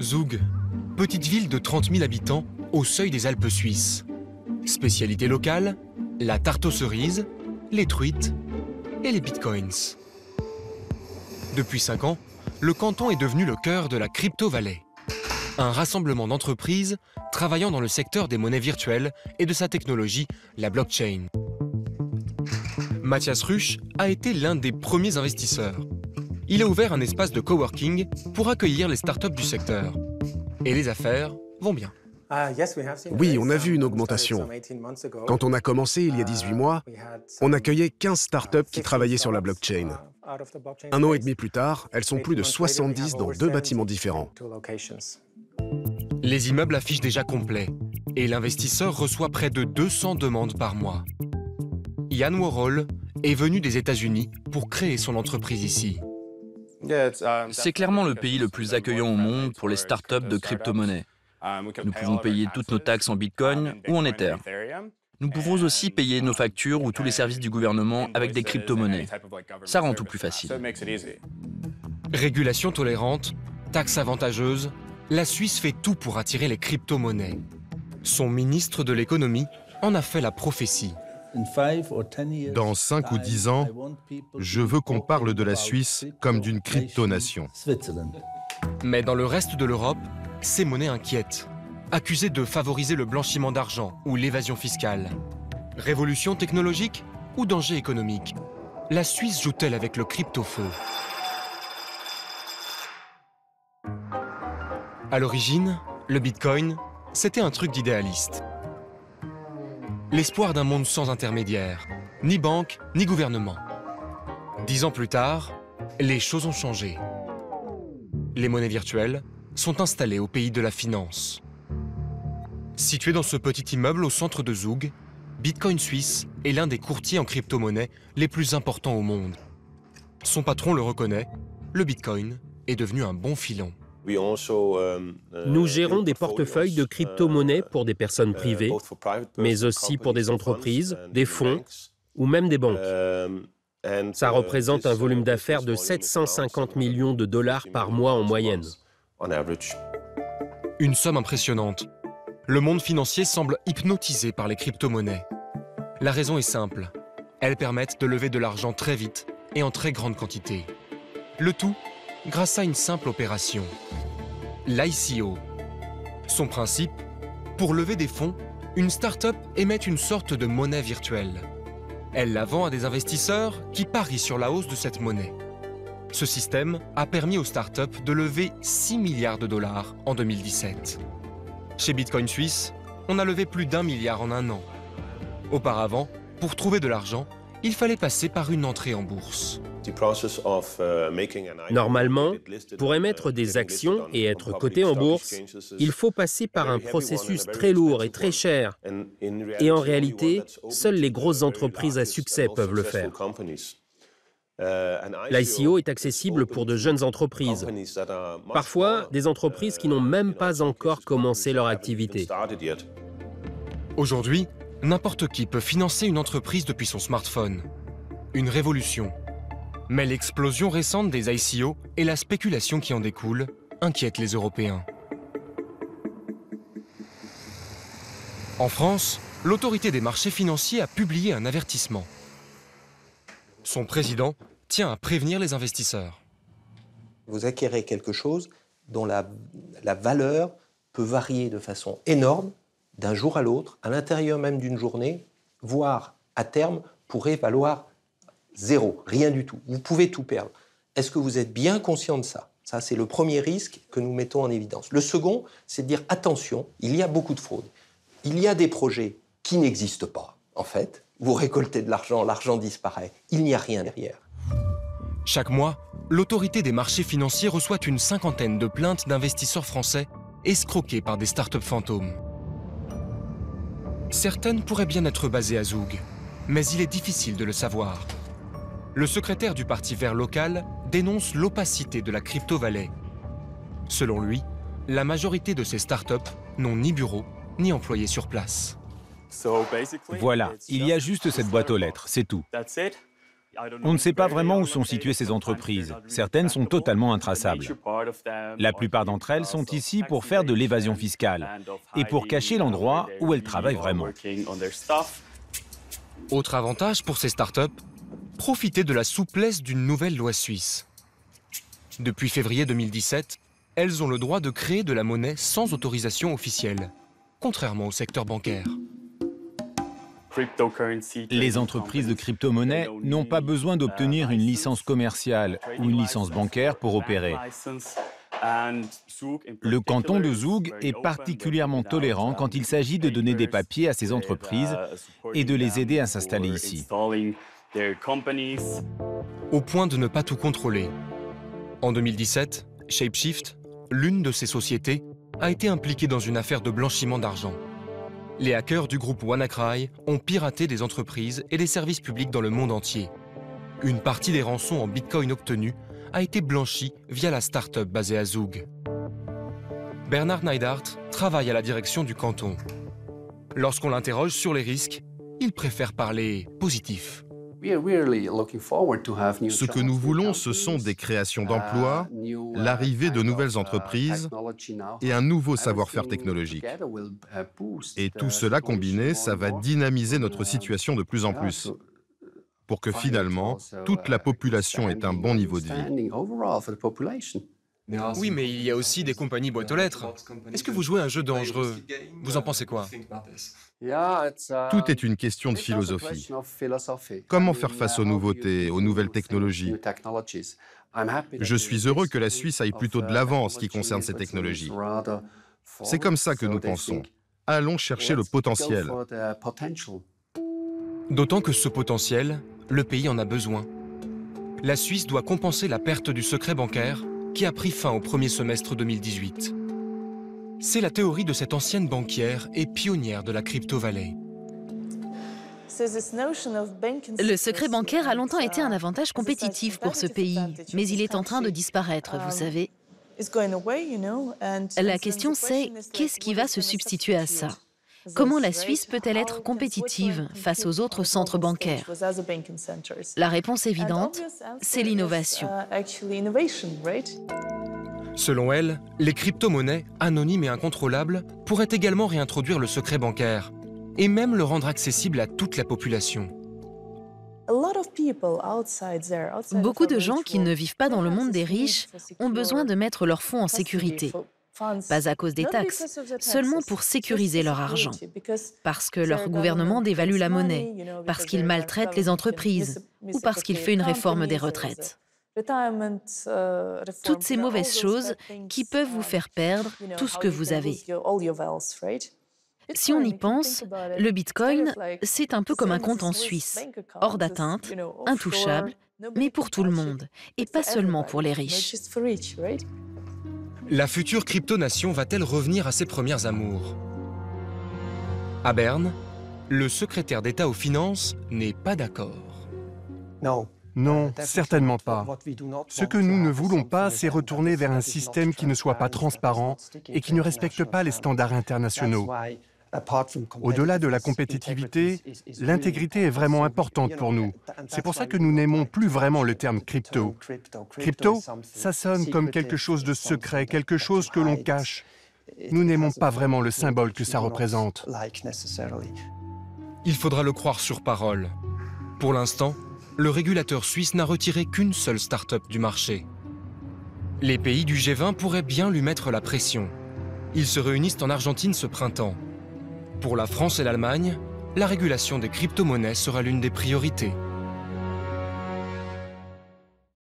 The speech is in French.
Zug, petite ville de 30 000 habitants au seuil des Alpes suisses. Spécialité locale, la tarte aux cerises, les truites et les bitcoins. Depuis 5 ans, le canton est devenu le cœur de la Crypto Valley. Un rassemblement d'entreprises travaillant dans le secteur des monnaies virtuelles et de sa technologie, la blockchain. Matthias Rusch a été l'un des premiers investisseurs. Il a ouvert un espace de coworking pour accueillir les startups du secteur. Et les affaires vont bien. Oui, on a vu une augmentation. Quand on a commencé il y a 18 mois, on accueillait 15 startups qui travaillaient sur la blockchain. 1 an et demi plus tard, elles sont plus de 70 dans 2 bâtiments différents. Les immeubles affichent déjà complet et l'investisseur reçoit près de 200 demandes par mois. Ian Warhol est venu des États-Unis pour créer son entreprise ici. C'est clairement le pays le plus accueillant au monde pour les startups de crypto-monnaies. Nous pouvons payer toutes nos taxes en Bitcoin ou en Ether. Nous pouvons aussi payer nos factures ou tous les services du gouvernement avec des crypto-monnaies. Ça rend tout plus facile. Régulation tolérante, taxes avantageuses, la Suisse fait tout pour attirer les crypto-monnaies. Son ministre de l'économie en a fait la prophétie. Dans 5 ou 10 ans, je veux qu'on parle de la Suisse comme d'une crypto-nation. Mais dans le reste de l'Europe, ces monnaies inquiètent, accusées de favoriser le blanchiment d'argent ou l'évasion fiscale. Révolution technologique ou danger économique? La Suisse joue-t-elle avec le crypto-feu? À l'origine, le Bitcoin, c'était un truc d'idéaliste. L'espoir d'un monde sans intermédiaire, ni banque, ni gouvernement. 10 ans plus tard, les choses ont changé. Les monnaies virtuelles sont installées au pays de la finance. Situé dans ce petit immeuble au centre de Zug, Bitcoin Suisse est l'un des courtiers en crypto-monnaie les plus importants au monde. Son patron le reconnaît, le Bitcoin est devenu un bon filon. Nous gérons des portefeuilles de crypto-monnaies pour des personnes privées, mais aussi pour des entreprises, des fonds ou même des banques. Ça représente un volume d'affaires de 750 millions de dollars par mois en moyenne. Une somme impressionnante. Le monde financier semble hypnotisé par les crypto-monnaies. La raison est simple. Elles permettent de lever de l'argent très vite et en très grande quantité. Le tout grâce à une simple opération. L'ICO. Son principe, pour lever des fonds, une start-up émet une sorte de monnaie virtuelle. Elle la vend à des investisseurs qui parient sur la hausse de cette monnaie. Ce système a permis aux startups de lever 6 milliards de dollars en 2017. Chez Bitcoin Suisse, on a levé plus d'1 milliard en 1 an. Auparavant, pour trouver de l'argent, il fallait passer par une entrée en bourse. Normalement, pour émettre des actions et être coté en bourse, il faut passer par un processus très lourd et très cher. Et en réalité, seules les grosses entreprises à succès peuvent le faire. L'ICO est accessible pour de jeunes entreprises. Parfois, des entreprises qui n'ont même pas encore commencé leur activité. Aujourd'hui, n'importe qui peut financer une entreprise depuis son smartphone. Une révolution. Mais l'explosion récente des ICO et la spéculation qui en découle inquiètent les Européens. En France, l'autorité des marchés financiers a publié un avertissement. Son président tient à prévenir les investisseurs. Vous acquérez quelque chose dont la valeur peut varier de façon énorme d'un jour à l'autre, à l'intérieur même d'une journée, voire à terme pourrait valoir 0, rien du tout. Vous pouvez tout perdre. Est-ce que vous êtes bien conscient de ça? Ça, c'est le premier risque que nous mettons en évidence. Le second, c'est de dire attention, il y a beaucoup de fraude. Il y a des projets qui n'existent pas, en fait. Vous récoltez de l'argent, l'argent disparaît. Il n'y a rien derrière. Chaque mois, l'autorité des marchés financiers reçoit une 50aine de plaintes d'investisseurs français escroqués par des startups fantômes. Certaines pourraient bien être basées à Zug, mais il est difficile de le savoir. Le secrétaire du Parti vert local dénonce l'opacité de la Crypto Valley. Selon lui, la majorité de ces startups n'ont ni bureau, ni employés sur place. Voilà, il y a juste cette boîte aux lettres, c'est tout. On ne sait pas vraiment où sont situées ces entreprises. Certaines sont totalement intraçables. La plupart d'entre elles sont ici pour faire de l'évasion fiscale et pour cacher l'endroit où elles travaillent vraiment. Autre avantage pour ces startups, profiter de la souplesse d'une nouvelle loi suisse. Depuis février 2017, elles ont le droit de créer de la monnaie sans autorisation officielle, contrairement au secteur bancaire. Les entreprises de crypto-monnaie n'ont pas besoin d'obtenir une licence commerciale ou une licence bancaire pour opérer. Le canton de Zug est particulièrement tolérant quand il s'agit de donner des papiers à ces entreprises et de les aider à s'installer ici. Au point de ne pas tout contrôler. En 2017, Shapeshift, l'une de ces sociétés, a été impliquée dans une affaire de blanchiment d'argent. Les hackers du groupe WannaCry ont piraté des entreprises et des services publics dans le monde entier. Une partie des rançons en Bitcoin obtenues a été blanchie via la start-up basée à Zug. Bernard Neidhardt travaille à la direction du canton. Lorsqu'on l'interroge sur les risques, il préfère parler positif. Ce que nous voulons, ce sont des créations d'emplois, l'arrivée de nouvelles entreprises et un nouveau savoir-faire technologique. Et tout cela combiné, ça va dynamiser notre situation de plus en plus, pour que finalement, toute la population ait un bon niveau de vie. Oui, mais il y a aussi des compagnies boîtes aux lettres. Est-ce que vous jouez à un jeu dangereux? Vous en pensez quoi? Tout est une question de philosophie. Comment faire face aux nouveautés, aux nouvelles technologies? Je suis heureux que la Suisse aille plutôt de l'avant en ce qui concerne ces technologies. C'est comme ça que nous pensons. Allons chercher le potentiel. D'autant que ce potentiel, le pays en a besoin. La Suisse doit compenser la perte du secret bancaire qui a pris fin au premier semestre 2018. C'est la théorie de cette ancienne banquière et pionnière de la crypto-vallée. Le secret bancaire a longtemps été un avantage compétitif pour ce pays, mais il est en train de disparaître, vous savez. La question c'est, qu'est-ce qui va se substituer à ça? Comment la Suisse peut-elle être compétitive face aux autres centres bancaires? La réponse évidente, c'est l'innovation. Selon elle, les crypto-monnaies, anonymes et incontrôlables, pourraient également réintroduire le secret bancaire et même le rendre accessible à toute la population. Beaucoup de gens qui ne vivent pas dans le monde des riches ont besoin de mettre leurs fonds en sécurité. Pas à cause des taxes, seulement pour sécuriser leur argent. Parce que leur gouvernement dévalue la monnaie, parce qu'il maltraite les entreprises ou parce qu'il fait une réforme des retraites. Toutes ces mauvaises choses qui peuvent vous faire perdre tout ce que vous avez. Si on y pense, le Bitcoin, c'est un peu comme un compte en Suisse, hors d'atteinte, intouchable, mais pour tout le monde, et pas seulement pour les riches. La future crypto-nation va-t-elle revenir à ses premières amours? À Berne, le secrétaire d'État aux finances n'est pas d'accord. Non, certainement pas. Ce que nous ne voulons pas, c'est retourner vers un système qui ne soit pas transparent et qui ne respecte pas les standards internationaux. Au-delà de la compétitivité, l'intégrité est vraiment importante pour nous. C'est pour ça que nous n'aimons plus vraiment le terme crypto. Crypto, ça sonne comme quelque chose de secret, quelque chose que l'on cache. Nous n'aimons pas vraiment le symbole que ça représente. Il faudra le croire sur parole. Pour l'instant, le régulateur suisse n'a retiré qu'une seule start-up du marché. Les pays du G20 pourraient bien lui mettre la pression. Ils se réunissent en Argentine ce printemps. Pour la France et l'Allemagne, la régulation des crypto-monnaies sera l'une des priorités.